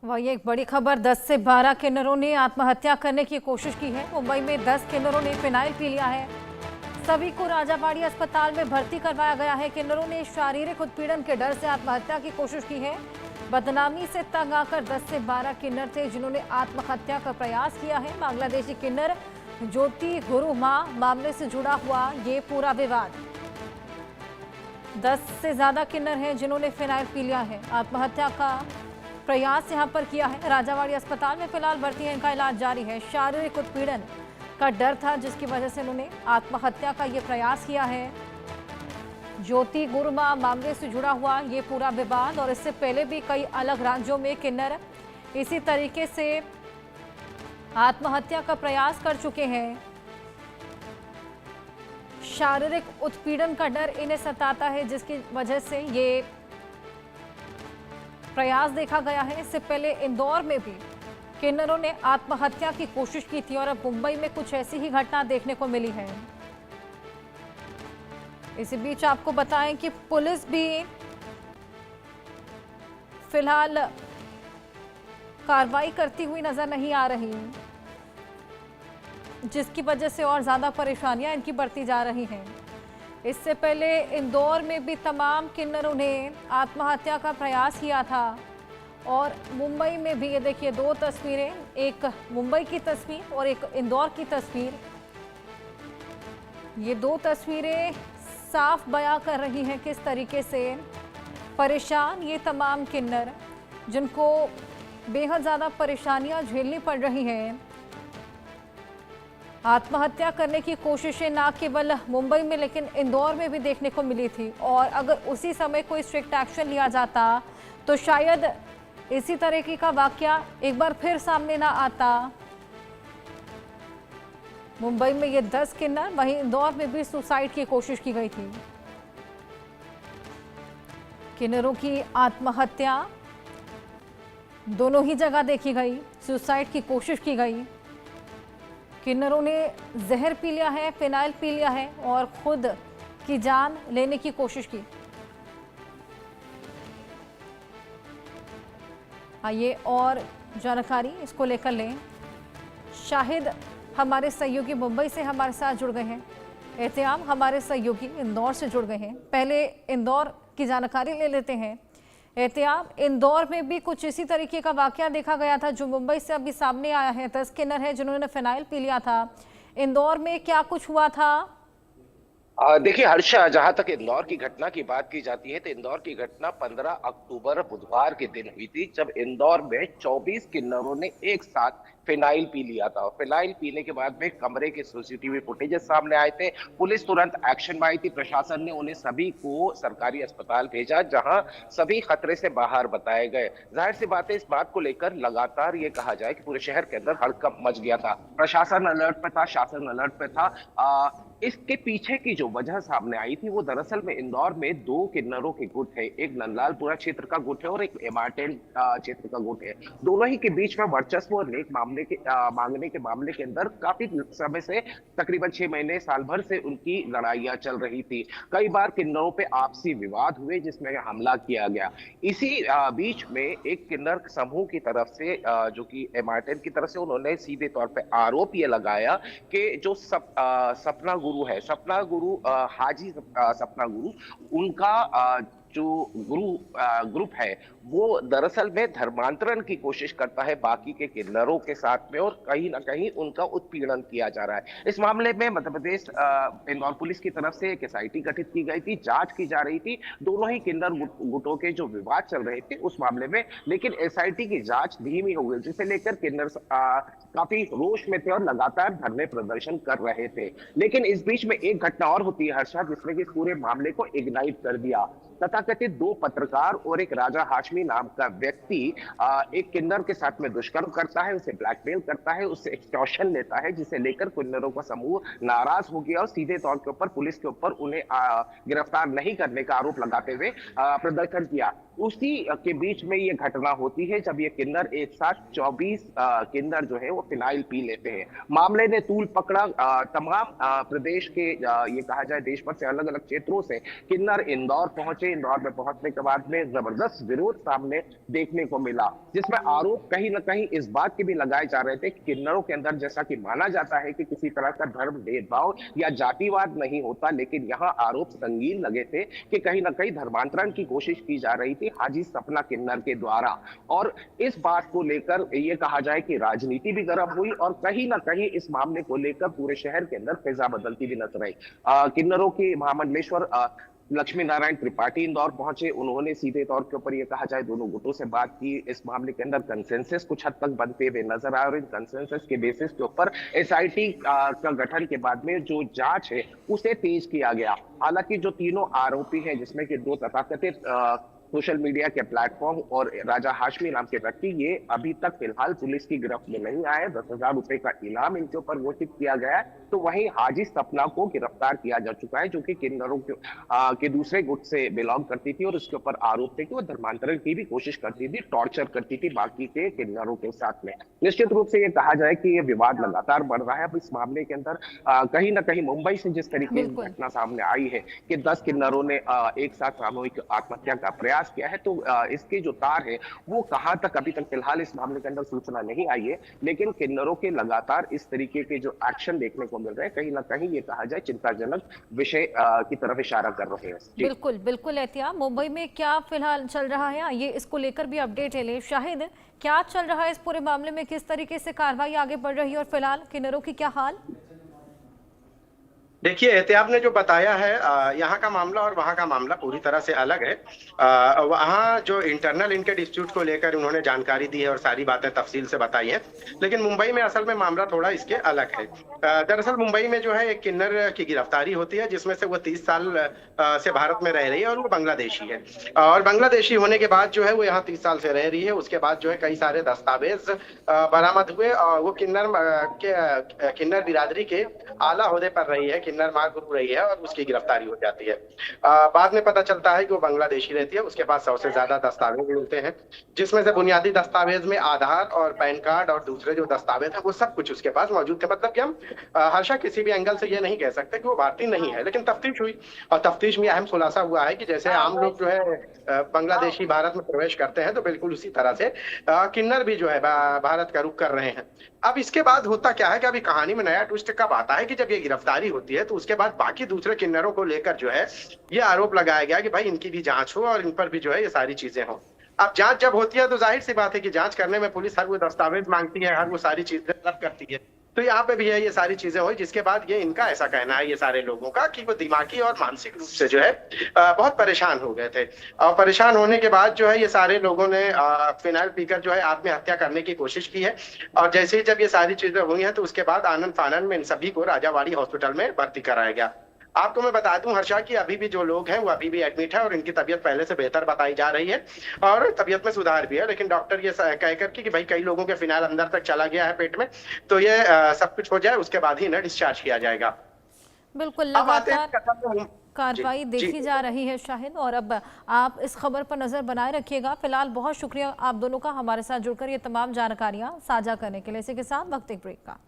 वही एक बड़ी खबर, 10 से 12 किन्नरों ने आत्महत्या करने की कोशिश की है। मुंबई में 10 किन्नरों ने फिनाइल पी लिया है। सभी को राजाबाड़ी अस्पताल में भर्ती करवाया गया है। किन्नरों ने शारीरिक उत्पीड़न के डर से आत्महत्या की कोशिश की है। बदनामी से तंग आकर 10 से 12 किन्नर थे जिन्होंने आत्महत्या का प्रयास किया है। बांग्लादेशी किन्नर ज्योति गुरुमा मामले से जुड़ा हुआ ये पूरा विवाद। 10 से ज्यादा किन्नर हैं जिन्होंने फिनाइल पी लिया है। आत्महत्या का प्रयास यहां पर किया है। राजावाड़ी अस्पताल में फिलहाल भर्ती है, इनका इलाज जारी है। शारीरिक उत्पीड़न का डर था जिसकी वजह से उन्होंने आत्महत्या का ये प्रयास किया है। ज्योति गुरुमा मामले से जुड़ा हुआ ये पूरा विवाद, और इससे पहले भी कई अलग राज्यों में किन्नर इसी तरीके से आत्महत्या का प्रयास कर चुके हैं। शारीरिक उत्पीड़न का डर इन्हें सताता है जिसकी वजह से ये प्रयास देखा गया है। इससे पहले इंदौर में भी किन्नरों ने आत्महत्या की कोशिश की थी और अब मुंबई में कुछ ऐसी ही घटना देखने को मिली है। इसी बीच आपको बताएं कि पुलिस भी फिलहाल कार्रवाई करती हुई नजर नहीं आ रही, जिसकी वजह से और ज्यादा परेशानियां इनकी बढ़ती जा रही हैं। इससे पहले इंदौर में भी तमाम किन्नरों ने आत्महत्या का प्रयास किया था, और मुंबई में भी ये देखिए दो तस्वीरें, एक मुंबई की तस्वीर और एक इंदौर की तस्वीर। ये दो तस्वीरें साफ बयां कर रही हैं किस तरीके से परेशान ये तमाम किन्नर, जिनको बेहद ज़्यादा परेशानियां झेलनी पड़ रही हैं। आत्महत्या करने की कोशिशें ना केवल मुंबई में लेकिन इंदौर में भी देखने को मिली थी, और अगर उसी समय कोई स्ट्रिक्ट एक्शन लिया जाता तो शायद इसी तरीके का वाकया एक बार फिर सामने ना आता। मुंबई में ये 10 किन्नर, वहीं इंदौर में भी सुसाइड की कोशिश की गई थी। किन्नरों की आत्महत्या दोनों ही जगह देखी गई, सुसाइड की कोशिश की गई। किन्नरों ने जहर पी लिया है, फिनाइल पी लिया है और खुद की जान लेने की कोशिश की। आइए और जानकारी इसको लेकर लें। शाहिद हमारे सहयोगी मुंबई से हमारे साथ जुड़ गए हैं, एहतियाम हमारे सहयोगी इंदौर से जुड़ गए हैं। पहले इंदौर की जानकारी ले लेते हैं। एहतियाम, इंदौर में भी कुछ इसी तरीके का वाकया देखा गया था जो मुंबई से अभी सामने आया है। 10 किन्नर है जिन्होंने फिनाइल पी लिया था। इंदौर में क्या कुछ हुआ था? देखिए हर्षा, जहां तक इंदौर की घटना की बात की जाती है तो इंदौर की घटना 15 अक्टूबर बुधवार के दिन हुई थी, जब इंदौर में 24 किन्नरों ने एक साथ फिनाइल पी लिया था। फिनाइल पीने के बाद में कमरे के सीसीटीवी फुटेजेस सामने आए थे। पुलिस तुरंत एक्शन में आई थी। प्रशासन ने उन्हें सभी को सरकारी अस्पताल भेजा, जहां सभी खतरे से बाहर बताए गए। जाहिर सी बात है, इस बात को लेकर लगातार ये कहा जाए कि पूरे शहर के अंदर हड़कंप मच गया था। प्रशासन अलर्ट पे था, शासन अलर्ट पे था। इसके पीछे की जो वजह सामने आई थी वो दरअसल में इंदौर में दो किन्नरों के गुट है। एक नंदलालपुरा क्षेत्र का गुट है और एक एमारटेन क्षेत्र का गुट है। दोनों ही के बीच में वर्चस्व और नेक मांगने के मामले के अंदर काफी समय से, तकरीबन 6 महीने साल भर से उनकी लड़ाइयां चल रही थी। कई बार किन्नरों पे आपसी विवाद हुए जिसमें हमला किया गया। इसी बीच में एक किन्नर समूह की तरफ से जो कि एमारटेन की तरफ से, उन्होंने सीधे तौर पे आरोप ये लगाया कि जो सपना गुरु है, सपना गुरु हाजी सपना गुरु, उनका जो ग्रुप है वो दरअसल में धर्मांतरण की कोशिश करता है बाकी के किन्नरों के साथ में, और कहीं ना कहीं उनका उत्पीड़न किया जा रहा है। इस मामले में मध्य प्रदेश इंदौर पुलिस की तरफ से एक एसआईटी गठित की गई थी, जांच की जा रही थी दोनों ही किन्नर गुटों के जो विवाद चल रहे थे उस मामले में। लेकिन एसआईटी की जांच धीमी हो गई, जिसे लेकर किन्नर काफी रोष में थे और लगातार धरने प्रदर्शन कर रहे थे। लेकिन इस बीच में एक घटना और होती है हर्षा, जिसने कि पूरे मामले को इग्नाइट कर दिया। तथाकथित दो पत्रकार और एक राजा हाशमी नाम का व्यक्ति एक किन्नर के साथ में दुष्कर्म करता है, उसे ब्लैकमेल करता है, उससे एक्सटॉर्शन लेता है, जिसे लेकर किन्नरों का समूह नाराज हो गया और सीधे तौर के ऊपर पुलिस के ऊपर उन्हें गिरफ्तार नहीं करने का आरोप लगाते हुए प्रदर्शन किया। उसी के बीच में ये घटना होती है जब ये किन्नर एक साथ 24 किन्नर जो है वो फिनाइल पी लेते हैं। मामले ने तूल पकड़ा। तमाम प्रदेश के ये कहा जाए देश भर से अलग अलग क्षेत्रों से किन्नर इंदौर पहुंचे। के इंदौर में पहुंचने के बाद में जबरदस्त विरोध सामने देखने को मिला, जिसमें आरोप कहीं ना कहीं इस बात के भी लगाए जा रहे थे कि किन्नरों के अंदर जैसा कि माना जाता है कि किसी तरह का धर्म भेदभाव या जातिवाद नहीं होता, लेकिन यहाँ आरोप संगीन लगे थे कि कहीं ना कहीं धर्मांतरण की कोशिश की जा रही थी हाजी सपना किन्नर के द्वारा। और इस बात को लेकर ये कहा जाए कि राजनीति भी गर्म हुई और कहीं ना कहीं इस मामले को लेकर पूरे शहर के अंदर फिजा बदलती भी नजर आई। किन्नरों के महामंडलेश्वर लक्ष्मी नारायण त्रिपाठी इंदौर पहुंचे। उन्होंने सीधे तौर के ऊपर ये कहा जाए दोनों गुटों से बात की। इस मामले के अंदर कंसेंसस कुछ हद तक बनते हुए नजर आए और इन कंसेंसस के बेसिस के ऊपर एसआईटी का गठन के बाद में जो जांच है उसे तेज किया गया। हालांकि जो तीनों आरोपी हैं, जिसमें कि दो तथाकथित सोशल मीडिया के प्लेटफॉर्म और राजा हाशमी नाम के व्यक्ति, ये अभी तक फिलहाल पुलिस की गिरफ्त में नहीं आए। 10,000 रुपए का इनाम इनके ऊपर घोषित किया गया है। तो वहीं हाजी सपना को गिरफ्तार किया जा चुका है, जो कि किन्नरों के दूसरे गुट से बिलोंग करती थी और उसके ऊपर आरोप थे कि वो धर्मांतरण की भी कोशिश करती थी, टॉर्चर करती थी बाकी के किन्नरों के साथ में। निश्चित रूप से ये कहा जाए कि ये विवाद लगातार बढ़ रहा है। अब इस मामले के अंदर कहीं ना कहीं मुंबई से जिस तरीके की घटना सामने आई है कि 10 किन्नरों ने एक साथ सामूहिक आत्महत्या का प्रयास किया है, तो इसके जो तार है वो कहां तक अभी तक फिलहाल इस मामले के अंदर सूचना नहीं आई है। लेकिन किन्नरों के लगातार इस तरीके के जो एक्शन देखने को मिल रहे हैं, कहीं ना कहीं ये कहा जाए चिंताजनक विषय की तरफ इशारा कर रहे हैं। बिल्कुल बिल्कुल एहतियात। मुंबई में क्या फिलहाल चल रहा है, आइए इसको लेकर भी अपडेट ले। शाहिद, क्या चल रहा है इस पूरे मामले में, किस तरीके से कार्रवाई आगे बढ़ रही है और फिलहाल किन्नरों की क्या हाल? देखिए, एहतियाब ने जो बताया है, यहाँ का मामला और वहाँ का मामला पूरी तरह से अलग है। वहाँ जो इंटरनल इनके डिस्प्यूट को लेकर उन्होंने जानकारी दी है और सारी बातें तफसील से बताई हैं, लेकिन मुंबई में असल में मामला थोड़ा इसके अलग है। दरअसल मुंबई में जो है एक किन्नर की गिरफ्तारी होती है, जिसमें से वो 30 साल से भारत में रह रही है और वो बांग्लादेशी है। और बांग्लादेशी होने के बाद जो है वो यहाँ 30 साल से रह रही है। उसके बाद जो है कई सारे दस्तावेज बरामद हुए और वो किन्नर बिरादरी के आला ओहदे पर रही है, किन्नर मां गुरु रही है, और उसकी गिरफ्तारी हो जाती है। बाद में पता चलता है कि वो बांग्लादेशी रहती है। उसके पास 100 से ज्यादा दस्तावेज मिलते हैं, जिसमें से बुनियादी दस्तावेज में आधार और पैन कार्ड और दूसरे जो दस्तावेज है वो सब कुछ उसके पास मौजूद थे। मतलब कि हम हर्षा किसी भी एंगल से ये नहीं कह सकते कि वो भारतीय नहीं है। लेकिन तफ्तीश हुई और तफ्तीश में अहम खुलासा हुआ है कि जैसे आम लोग जो है बांग्लादेशी भारत में प्रवेश करते हैं, तो बिल्कुल उसी तरह से किन्नर भी जो है भारत का रुख कर रहे हैं। अब इसके बाद होता क्या है कि अभी कहानी में नया ट्विस्ट कब आता है कि जब ये गिरफ्तारी होती है तो उसके बाद बाकी दूसरे किन्नरों को लेकर जो है ये आरोप लगाया गया कि भाई इनकी भी जांच हो और इन पर भी जो है ये सारी चीजें हो। अब जांच जब होती है तो जाहिर सी बात है कि जांच करने में पुलिस हर वो दस्तावेज मांगती है, हर वो सारी चीजें तलब करती है। तो यहाँ पे भी है ये सारी चीजें हुई, जिसके बाद ये इनका ऐसा कहना है ये सारे लोगों का कि वो दिमागी और मानसिक रूप से जो है बहुत परेशान हो गए थे। और परेशान होने के बाद जो है ये सारे लोगों ने फिनाइल पीकर जो है आत्महत्या करने की कोशिश की है। और जैसे ही जब ये सारी चीजें हुई हैं तो उसके बाद आनंद फानंद में इन सभी को राजावाड़ी हॉस्पिटल में भर्ती कराया गया। आपको मैं बता दूं हर्षा कि अभी भी जो लोग हैं वो अभी भी एडमिट है और इनकी तबीयत पहले से बेहतर बताई जा रही है और तबीयत में सुधार भी है। लेकिन डॉक्टर ये कह करके कि भाई कई लोगों के फिनाइल अंदर तक चला गया है पेट में, तो ये सब कुछ हो जाए उसके बाद ही इन्हें डिस्चार्ज किया जाएगा। बिल्कुल, लगातार कार्रवाई देखी जा रही है शाहिद, और अब आप इस खबर पर नजर बनाए रखिएगा। फिलहाल बहुत शुक्रिया आप दोनों का हमारे साथ जुड़कर ये तमाम जानकारियां साझा करने के लिए। इसी के साथ वक्त एक ब्रेक का।